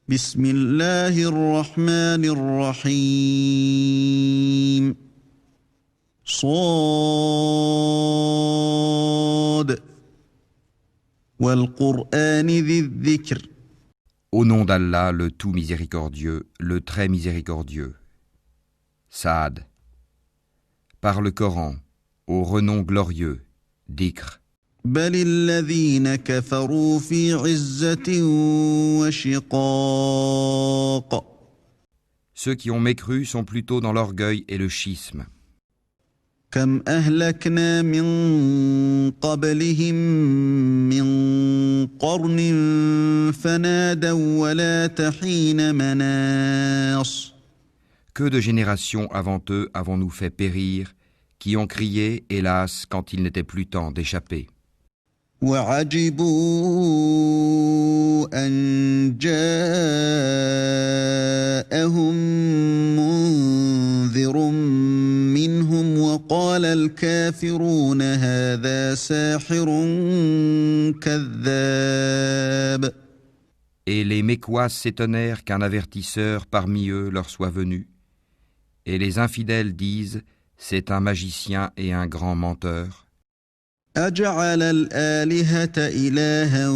بسم الله الرحمن الرحيم صاد والقرآن ذي الذكر. Au nom d'Allah, le tout miséricordieux, le très miséricordieux. Saad. Par le Coran, au renom glorieux, Dhikr. بل الذين كفروا في عزة وشقاق. Ceux qui ont mécru sont plutôt dans l'orgueil et le schisme. كم أهلكنا من قبلهم من قرن فنادوا ولا تحين مناص. Que de générations avant eux avons-nous fait périr, qui ont crié, hélas, quand il n'était plus temps d'échapper. وعجبوا أن جاءهم منذر منهم وقال الكافرون هذا ساحر كذاب. Et les Mécois s'étonnèrent qu'un avertisseur parmi eux leur soit venu. Et les infidèles disent, c'est un magicien et un grand menteur. أجعل الآلهة إلها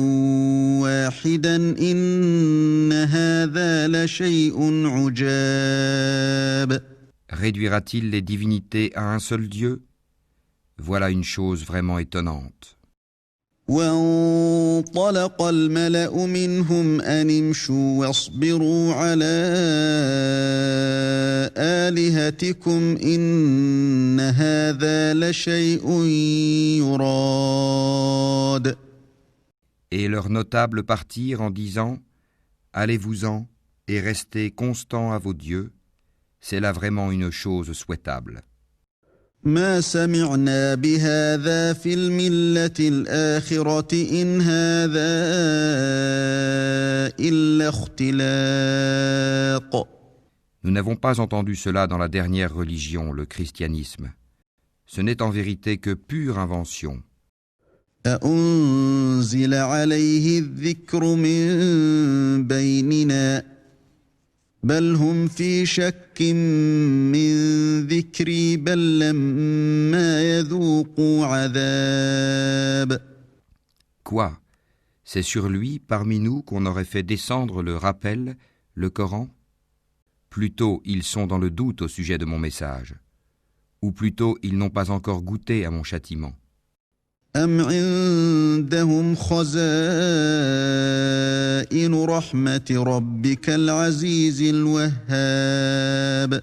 واحدا إن هذا لشيء عجاب. Réduira-t-il les divinités à un seul Dieu? Voilà une chose vraiment étonnante. وانطلق الملأ منهم أن امشوا واصبروا على آلهتكم إن هذا لشيء يراد. Et leurs notables partirent en disant, allez-vous-en et restez constants à vos dieux, c'est là vraiment une chose souhaitable. ما سمعنا بهذا في الملة الآخرة إن هذا إلا اختلاق. Nous n'avons pas entendu cela dans la dernière religion, le christianisme. Ce n'est en vérité que pure invention. أأنزل عليه الذكر من بيننا بل هم في شك من ذكري بل لما يذوقوا عذاب. Quoi? C'est sur lui, parmi nous, qu'on aurait fait descendre le rappel, le Coran? Plutôt, ils sont dans le doute au sujet de mon message. Ou plutôt, ils n'ont pas encore goûté à mon châtiment. أم عندهم خزائن رحمة ربك العزيز الوهاب.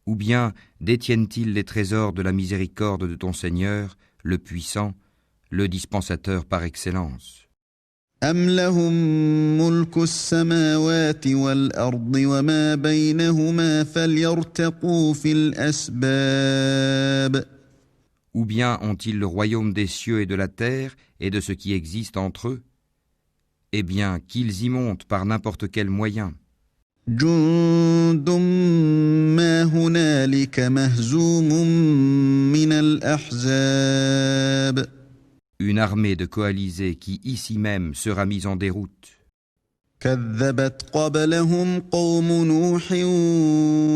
Ou bien détiennent-ils les trésors de la miséricorde de ton Seigneur, le puissant, le dispensateur par excellence? أم لهم ملك السماوات والأرض وما بينهما فليرتقوا في الأسباب. Ou bien ont-ils le royaume des cieux et de la terre et de ce qui existe entre eux? Eh bien, qu'ils y montent par n'importe quel moyen. جند ما هنالك مهزوم من الأحزاب. Une armée de coalisés qui ici même sera mise en déroute. كذبت قبلهم قوم نوح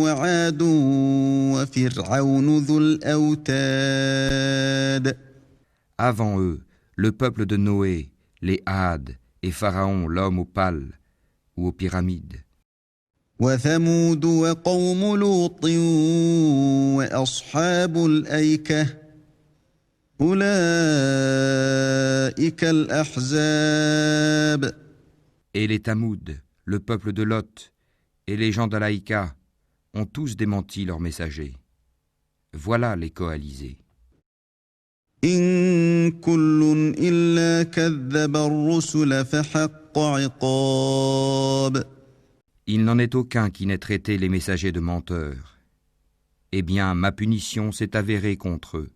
وعاد وفرعون ذو الأوتاد. Avant eux, le peuple de Noé, les Hades et Pharaon, l'homme aux pales ou aux pyramides. وثمود وقوم لوط وأصحاب الأيكة أولئك الأحزاب. Et les Tamouds, le peuple de Lot, et les gens d'Alaïka ont tous démenti leurs messagers. Voilà les coalisés. إن كل إلا كذب الرسل فحق عقاب. Il n'en est aucun qui n'ait traité les messagers de menteurs. Eh bien, ma punition s'est avérée contre eux.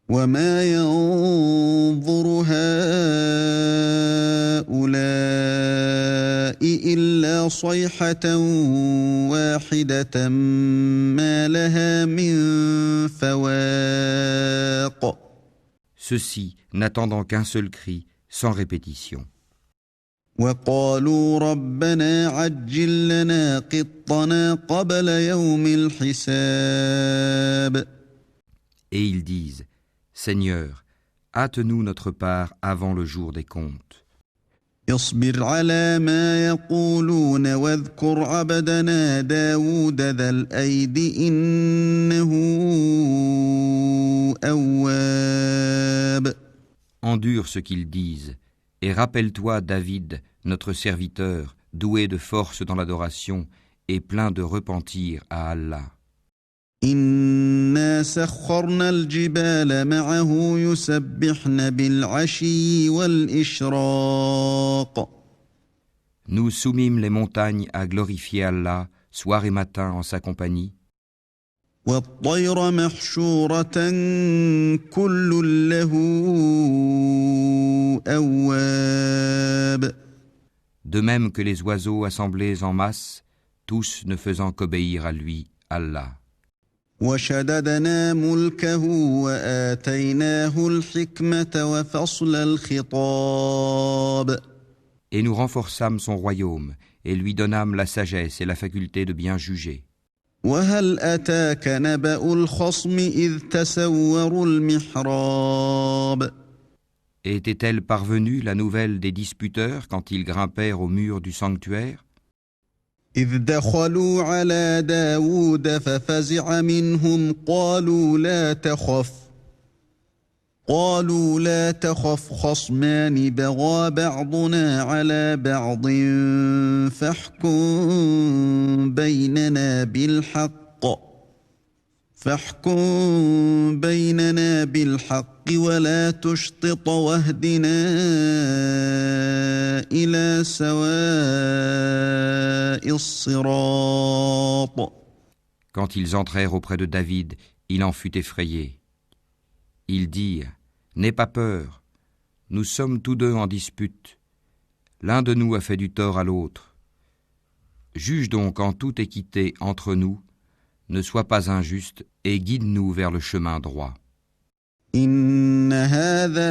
وما ينظر هؤلاء إلا صيحة واحدة ما لها من فواق. Ceux-ci, n'attendant qu'un seul cri, sans répétition. وقالوا ربنا عجل لنا قطنا قبل يوم الحساب. Et ils disent, Seigneur, hâte-nous notre part avant le jour des comptes. اصبر على ما يقولون واذكر عبدنا داود ذا الأيد إنه أواب. Endure ce qu'ils disent, et rappelle-toi David, notre serviteur, doué de force dans l'adoration et plein de repentir à Allah. إنا سخرنا الجبال معه يسبحن بالعشي والإشراق. Nous soumîmes les montagnes à glorifier Allah, soir et matin en sa compagnie, والطير محشورة كل له أواب. de même que les oiseaux assemblés en masse, tous ne faisant qu'obéir à lui, Allah. وشددنا ملكه وآتيناه الحكمة وفصل الخطاب. Et nous renforçâmes son royaume, et lui donnâmes la sagesse et la faculté de bien juger. وهل أتاك نبأ الخصم إذ تسوروا المحراب. Et était-elle parvenue la nouvelle des disputeurs quand ils grimpèrent au mur du sanctuaire, إذ دخلوا على داود ففزع منهم قالوا لا تخف خصمان بغى بعضنا على بعض فاحكم بيننا بالحق ولا تشطط واهدنا إلى سواء الصراط. Quand ils entrèrent auprès de David, il en fut effrayé. Ils dirent, n'aie pas peur, nous sommes tous deux en dispute. L'un de nous a fait du tort à l'autre. Juge donc en toute équité entre nous, ne sois pas injuste et guide-nous vers le chemin droit. إن هذا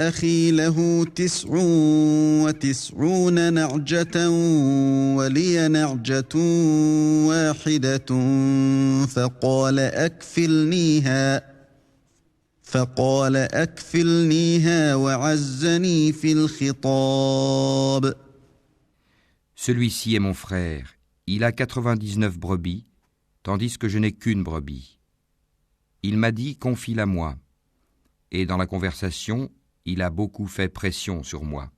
أخي له 99 نعجة ولي نعجة واحدة فقال أكفلنيها وعزني في الخطاب. Celui-ci est mon frère, il a 99 brebis, tandis que je n'ai qu'une brebis. Il m'a dit, confie-la moi. Et dans la conversation, il a beaucoup fait pression sur moi.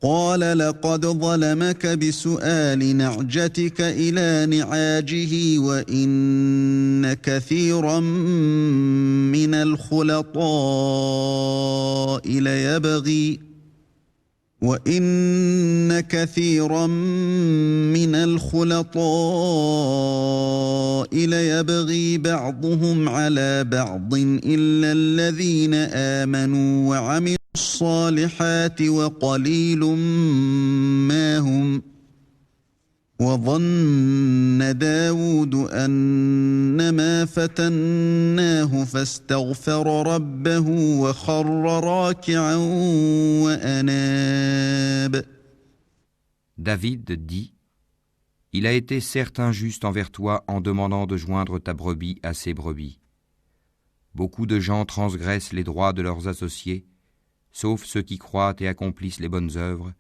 قال لقد ظلمك بسؤال نعجتك إلى نعاجه وإن كثيرا من الخلطاء ليبغي بعضهم على بعض إلا الذين آمنوا وعملوا الصالحات وقليل ما هم. وظن داود أنما فتناه فاستغفر ربه وخر راكعا وأناب. David dit, il a été certes injuste envers toi en demandant de joindre ta brebis à ses brebis. Beaucoup de gens transgressent les droits de leurs associés, sauf ceux qui croient et accomplissent les bonnes œuvres,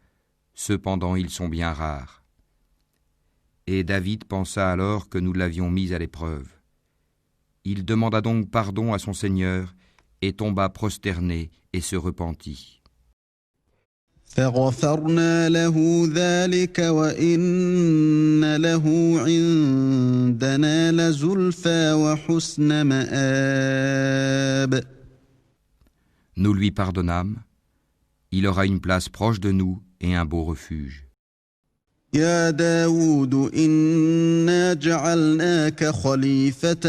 cependant ils sont bien rares. Et David pensa alors que nous l'avions mis à l'épreuve. Il demanda donc pardon à son Seigneur et tomba prosterné et se repentit. فغفرنا له ذلك وإن له عندنا لزلفى وحسن مآب. Nous lui pardonnâmes, il aura une place proche de nous et un beau refuge. يا داود إنا جعلناك خليفة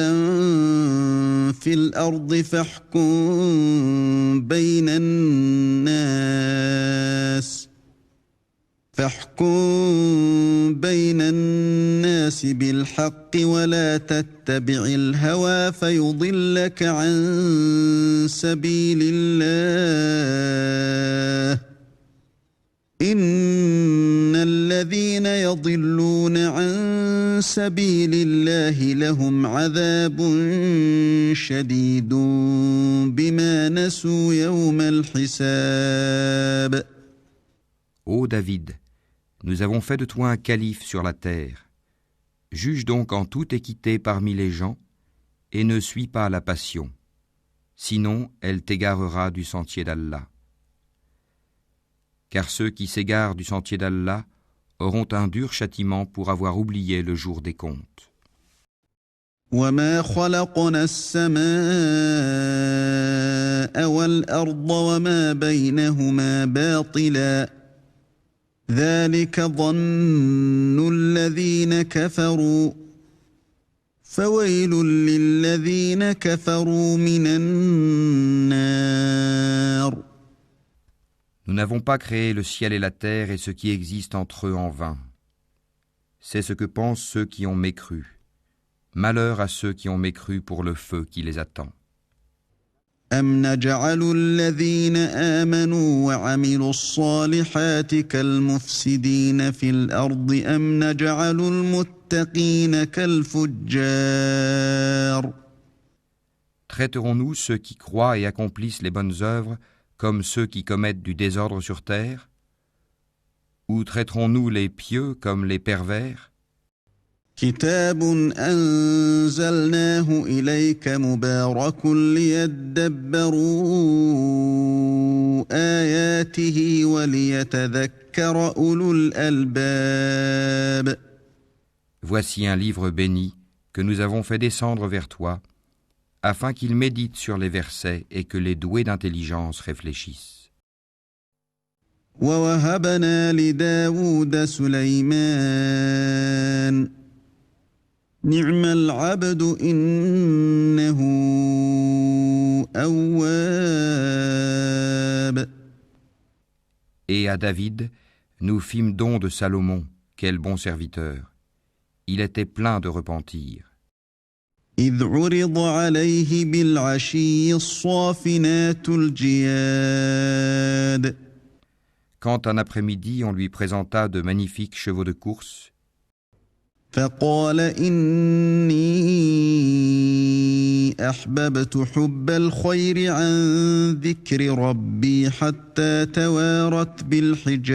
في الأرض فاحكم بين الناس الناس بالحق ولا تتبع الهوى فيضلك عن سبيل الله إن الذين يضلون عن سبيل الله لهم عذاب شديد بما نسوا يوم الحساب. Ô David, nous avons fait de toi un calife sur la terre. Juge donc en toute équité parmi les gens et ne suis pas la passion. Sinon, elle t'égarera du sentier d'Allah. Car ceux qui s'égarent du sentier d'Allah auront un dur châtiment pour avoir oublié le jour des comptes. وَمَا خَلَقْنَا السَّمَاءَ وَالْأَرْضَ وَمَا بَيْنَهُمَا بَاطِلًا ذلك ظن الذين كفروا فويل للذين كفروا من النار. Nous n'avons pas créé le ciel et la terre et ce qui existe entre eux en vain. C'est ce que pensent ceux qui ont mécru. Malheur à ceux qui ont mécru pour le feu qui les attend. أَمْ نَجْعَلُ الَّذِينَ آمَنُوا وَعَمِلُوا الصَّالِحَاتِ كَالْمُفْسِدِينَ فِي الْأَرْضِ أَمْ نَجْعَلُ الْمُتَّقِينَ كَالْفُجَّارِ. Traiterons-nous ceux qui croient et accomplissent les bonnes œuvres comme ceux qui commettent du désordre sur terre? Ou traiterons-nous les pieux comme les pervers? كتاب أنزلناه إليك مبارك ليدبروا آياته وليتذكر أولو الألباب. Voici un livre béni que nous avons fait descendre vers toi, afin qu'il médite sur les versets et que les doués d'intelligence réfléchissent. ووهبنا لداود سليمان نعم العبد إنه أواب. Et à David, nous fîmes don de Salomon, quel bon serviteur. Il était plein de repentir. إذ عرض عليه بالعشي الصافنات الجياد. Quand un après-midi on lui présenta de magnifiques chevaux de course, فقال إني أحببت حب الخير عن ذكر ربي حتى توارت بالحجاب.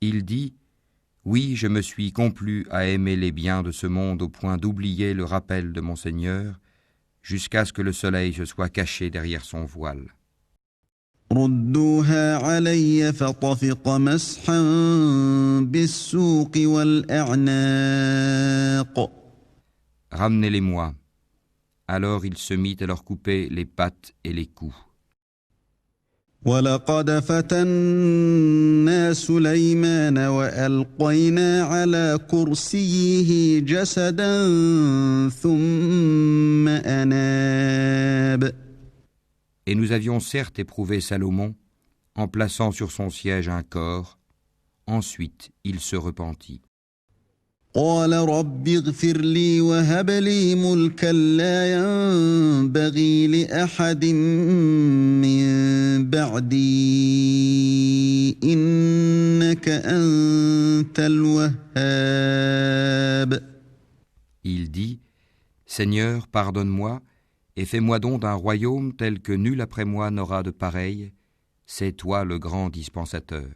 il dit « Oui, je me suis complu à aimer les biens de ce monde au point d'oublier le rappel de mon Seigneur, jusqu'à ce que le soleil se soit caché derrière son voile. » ردوها علي فطفق مسحا بالسوق والأعناق. Ramenez-les-moi. Alors il se mit à leur couper les pattes et les coups. ولقد فتنا سليمان وألقينا على كرسيه جسدا ثم أناب. Et nous avions certes éprouvé Salomon en plaçant sur son siège un corps. Ensuite, il se repentit. قال رب اغفر لي وهب لي ملكا لا ينبغي لأحد من بعدي إنك أنت الوهاب. Il dit « Seigneur, pardonne-moi et fais-moi don d'un royaume tel que nul après moi n'aura de pareil. C'est toi le grand dispensateur. »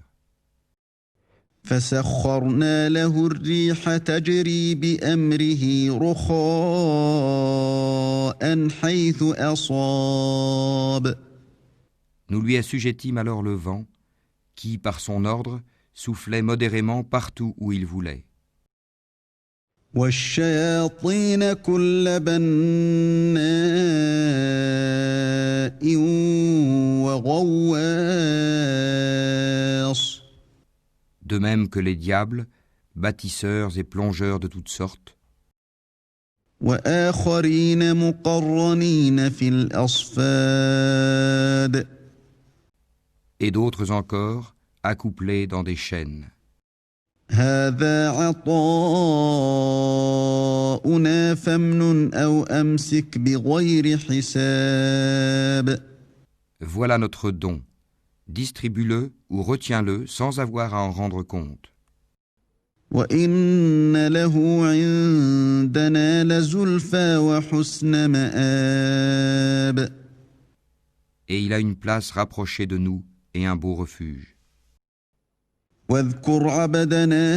فسخرنا له الريح تجري بأمره رخاء حيث أصاب. Nous lui assujettîmes alors le vent, qui, par son ordre, soufflait modérément partout où il voulait. والشياطين كل بناء وغواص. De même que les diables, bâtisseurs et plongeurs de toutes sortes, وآخرين مقرنين في الأصفاد. et d'autres encore, accouplés dans des chaînes. هذا عطاؤنا فامنن أو أمسك بغير حساب. Voilà notre don. Distribue-le ou retiens-le sans avoir à en rendre compte. وإن له عندنا لزلفى وحسن مآب. Et il a une place rapprochée de nous et un beau refuge. واذكر عبدنا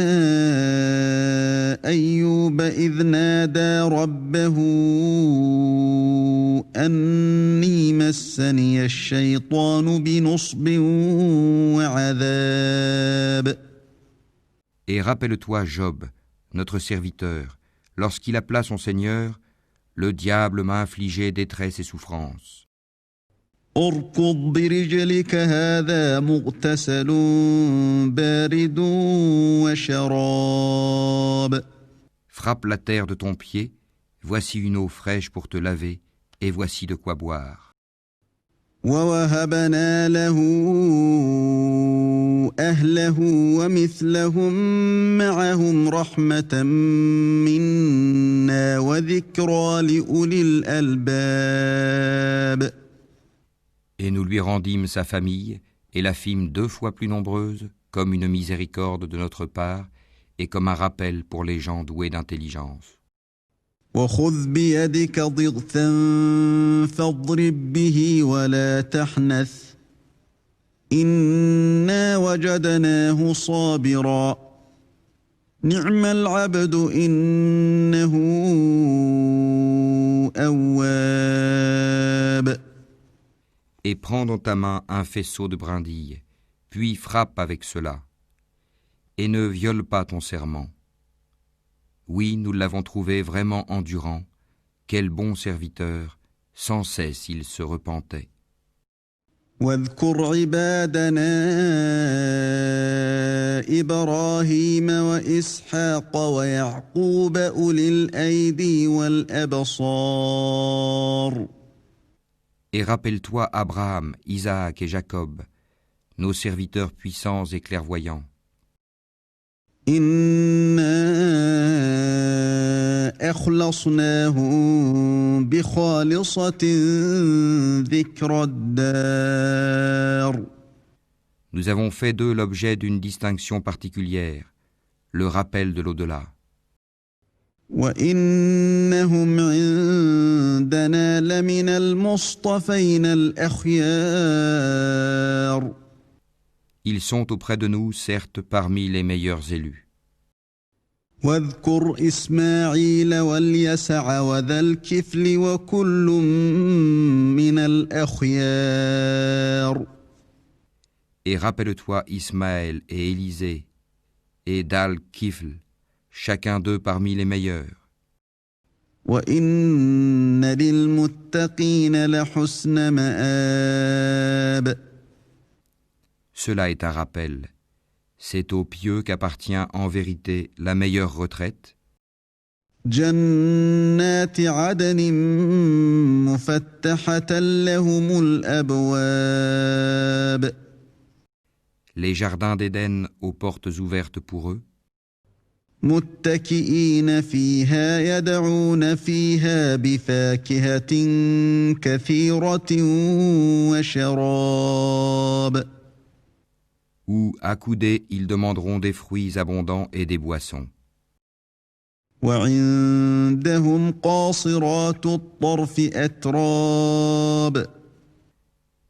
أيوب إذ نادى ربه أني مسني الشيطان بنصب وعذاب. Et rappelle-toi Job, notre serviteur, lorsqu'il appela son Seigneur, le diable m'a infligé détresse et souffrance. اركض برجلك هذا مغتسل بارد وشراب. Frappe la terre de ton pied, voici une eau fraîche pour te laver, et voici de quoi boire. ووهبنا له أهله ومثلهم معهم رحمة منا وذكرى لأولي الألباب. Et nous lui rendîmes sa famille, et la fîmes 2 fois plus nombreuse, comme une miséricorde de notre part, et comme un rappel pour les gens doués d'intelligence. وخذ بيدك ضغثا فاضرب به ولا تحنث إنا وجدناه صابرا نعم العبد إنه أواب. Et prends dans ta main un faisceau de brindilles, puis frappe avec cela, et ne viole pas ton serment. Oui, nous l'avons trouvé vraiment endurant, quel bon serviteur, sans cesse il se repentait. واذكر عبادنا إبراهيم وإسحاق ويعقوب أولي الأيدي والأبصار. Et rappelle-toi Abraham, Isaac et Jacob, nos serviteurs puissants et clairvoyants. إنا أخلصناهم بخالصة ذكر الدار. Nous avons fait d'eux l'objet d'une distinction particulière, le rappel de l'au-delà. وإنهم عندنا لمن المصطفين الأخيار. Ils sont auprès de nous, certes, parmi les meilleurs élus. واذكر إسماعيل واليسع وذا الكفل وكل من الأخيار. Et rappelle-toi Ismaël et Élisée, et Dal-Kifl, chacun d'eux parmi les meilleurs. وإن للمتقين لحسن مآب. Cela est un rappel. C'est aux pieux qu'appartient en vérité la meilleure retraite. جنات عدن مفتحة لهم الأبواب. Les jardins d'Éden aux portes ouvertes pour eux. متكئين فيها يدعون فيها بفاكهة كثيرة وشراب. Où, accoudés, ils demanderont des fruits abondants et des boissons. وعندهم قاصرات الطرف أتراب.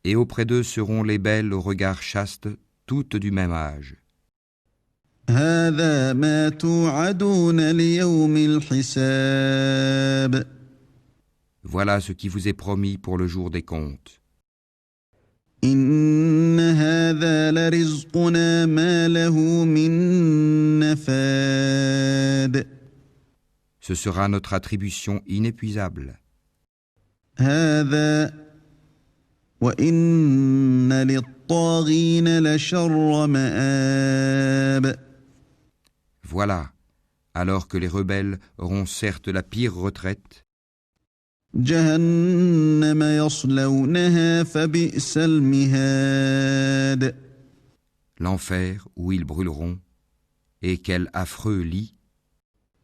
Et auprès d'eux seront les belles au regard chaste, toutes du même âge. هذا ما توعدون ليوم الحساب. Voilà ce qui vous est promis pour le jour des comptes. إن هذا لرزقنا ما له من نفاد. Ce sera notre attribution inépuisable. هذا وإن للطاغين لشر مآب. Voilà, alors que les rebelles auront certes la pire retraite, جهنم يصلونها فبئس المهاد. l'enfer où ils brûleront, Et quel affreux lit!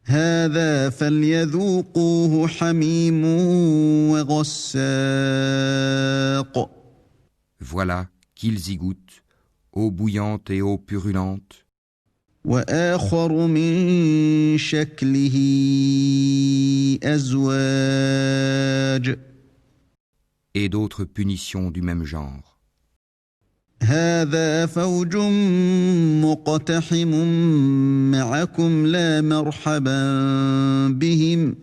هذا فليذوقوه حميم وغساق Voilà qu'ils y goûtent, eau bouillante et eau purulente, وآخر من شكله أزواج et d'autres punitions du même genre. هذا فوج مقتحم معكم لا مرحبا بهم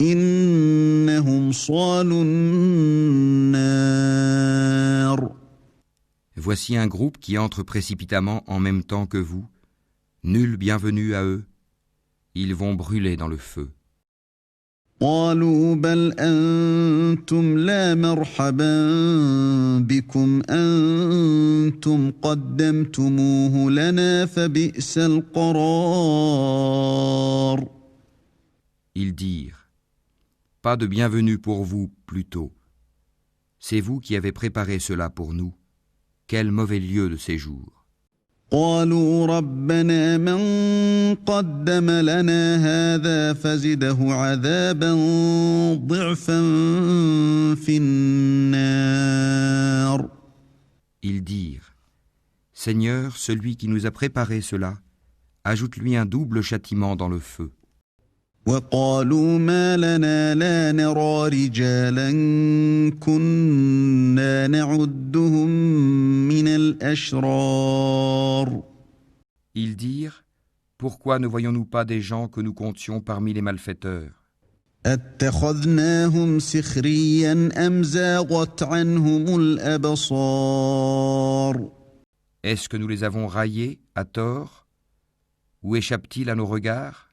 إنهم صالوا النار. Voici un groupe qui entre précipitamment en même temps que vous. Nul bienvenue à eux. Ils vont brûler dans le feu. قالوا بل أنتم لا مرحبا بكم أنتم قدمتموه لنا فبئس القرار. Ils dirent, pas de bienvenue pour vous plutôt. C'est vous qui avez préparé cela pour nous. Quel mauvais lieu de séjour. قالوا ربنا من قدم لنا هذا فزده عذابا ضعفا في النار. Ils dirent, Seigneur, celui qui nous a préparé cela, ajoute-lui un double châtiment dans le feu. وقالوا ما لنا لا نرى رجالا كنا نعدهم من الأشرار. Ils dirent, pourquoi ne voyons-nous pas des gens que nous comptions parmi les malfaiteurs? أتخذناهم سخريا أم زاغت عنهم الأبصار. Est-ce que nous les avons raillés à tort? Ou échappe-t-il à nos regards?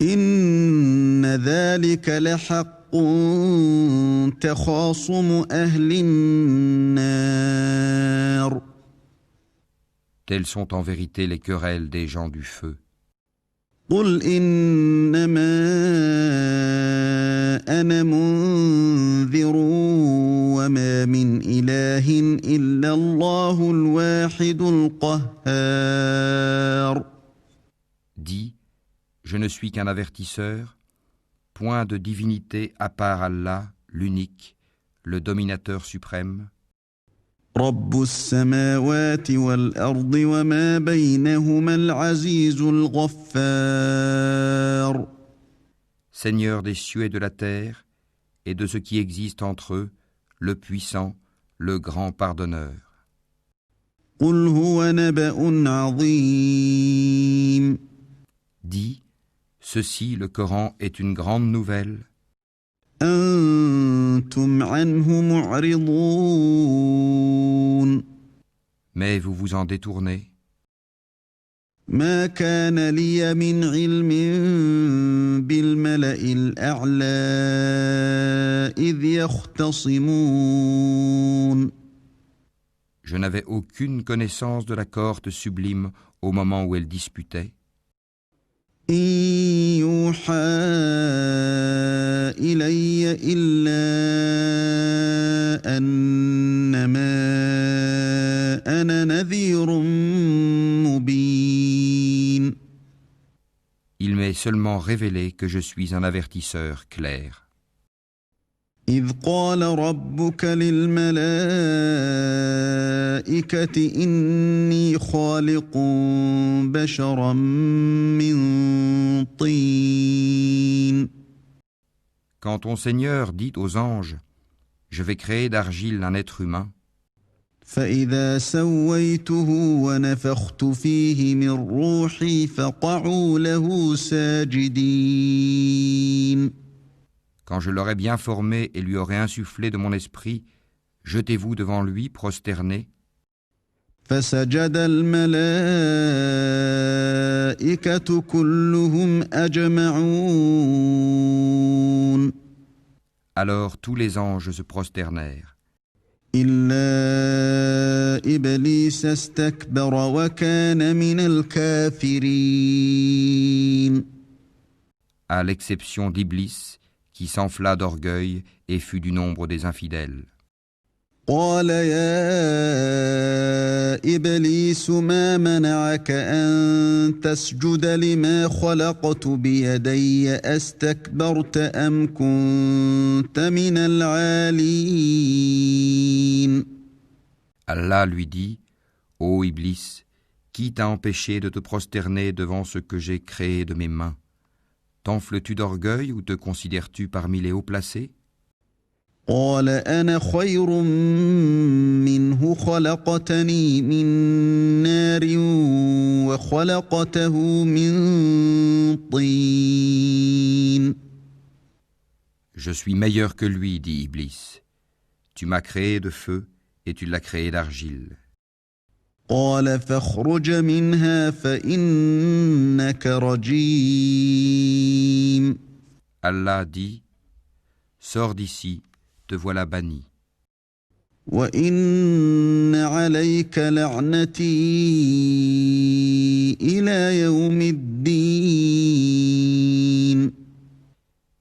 إن ذلك لحق تخاصم أهل النار. Telles sont en vérité les querelles des gens du feu. قل إنما أنا منذر وما من إله إلا الله الواحد القهار. Dis, je ne suis qu'un avertisseur, point de divinité à part Allah, l'unique, le dominateur suprême, رب السماوات والأرض وما بينهما العزيز الغفار. Seigneur des cieux et de la terre, et de ce qui existe entre eux, le puissant, le grand pardonneur. قل هو نبأ عظيم. Dis, ceci, le Coran, est une grande nouvelle. أنتم عنه معرضون. Mais vous vous en détournez. ما كان لي من علم بالملأ الأعلى إذ يختصمون. Je n'avais aucune connaissance de la cohorte sublime au moment où elle disputait. إن يوحى إلي إلا أنما أنا نذير مبين. Il m'est seulement révélé que je suis un avertisseur clair. إذ قال ربك للملائكة إني خالق بشرا من طين. Quand ton Seigneur dit aux anges, je vais créer d'argile un être humain, فإذا سويته ونفخت فيه من روحي فقعوا له ساجدين. quand je l'aurai bien formé et lui aurai insufflé de mon esprit, jetez-vous devant lui prosternés. فسجد الملائكة كلهم أجمعون. Alors tous les anges se prosternèrent, إلا إبليس استكبر وكان من الكافرين. à l'exception d'Iblis, qui s'enfla d'orgueil et fut du nombre des infidèles. قال يا إبليس ما منعك أن تسجد لما خلقت بيدي أستكبرت أم كنت من العالين. Allah lui dit, ô Iblis, qui t'a empêché de te prosterner devant ce que j'ai créé de mes mains? T'enfles-tu d'orgueil ou te considères-tu parmi les hauts placés? قال أنا خير منه خلقتني من نار وخلقته من طين. Je suis meilleur que lui, dit Iblis. Tu m'as créé de feu et tu l'as créé d'argile. قال فاخرج منها فإنك رجيم. Allah dit, sors d'ici, te voilà banni. وإن عليك لعنتي إلى يوم الدين.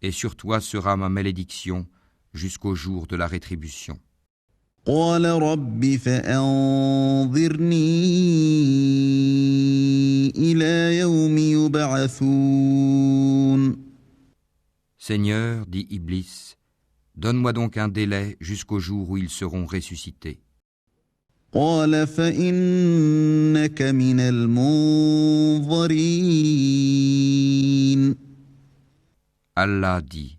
Et sur toi sera ma malédiction jusqu'au jour de la rétribution. قال رب فأنظرني إلى يوم يبعثون. Seigneur, dit Iblis, donne-moi donc un délai jusqu'au jour où ils seront ressuscités. قال فإنك من المنظرين. Allah dit,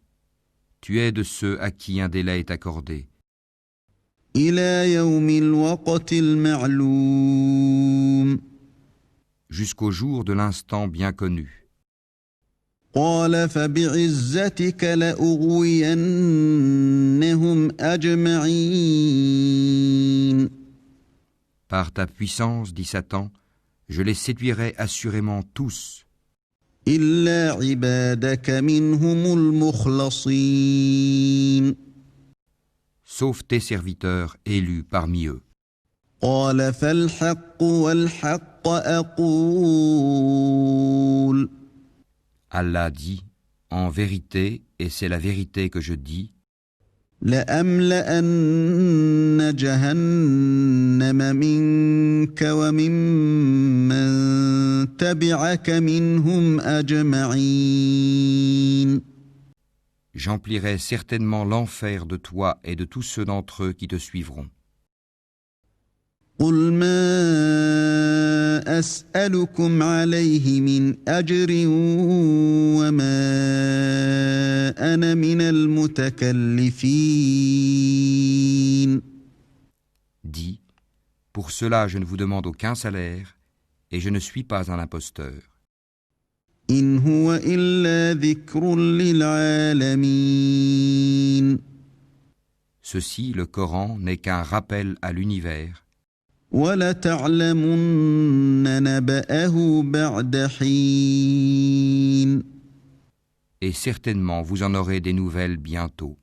tu es de ceux à qui un délai est accordé, إلى يوم الوقت المعلوم. jusqu'au jour de l'instant bien connu. قال فبعزتك لأغوينهم أجمعين. Par ta puissance, dit Satan, je les séduirai assurément tous, إلا عبادك منهم المخلصين. sauf tes serviteurs élus parmi eux. قال فالحق والحق أقول. Allah dit, en vérité, et c'est la vérité que je dis, لأملأن جهنم منك وممن تبعك منهم أجمعين. j'emplirai certainement l'enfer de toi et de tous ceux d'entre eux qui te suivront. قل ما أسألكم عليه من أجر وما أنا من المتكلفين. Dis, pour cela je ne vous demande aucun salaire, et je ne suis pas un imposteur. إن هو إلا ذكر للعالمين. Ceci, le Coran, n'est qu'un rappel à l'univers, وَلَتَعْلَمُنَّ نَبَأَهُ بَعْدَ حِينٍ. et certainement vous en aurez des nouvelles bientôt.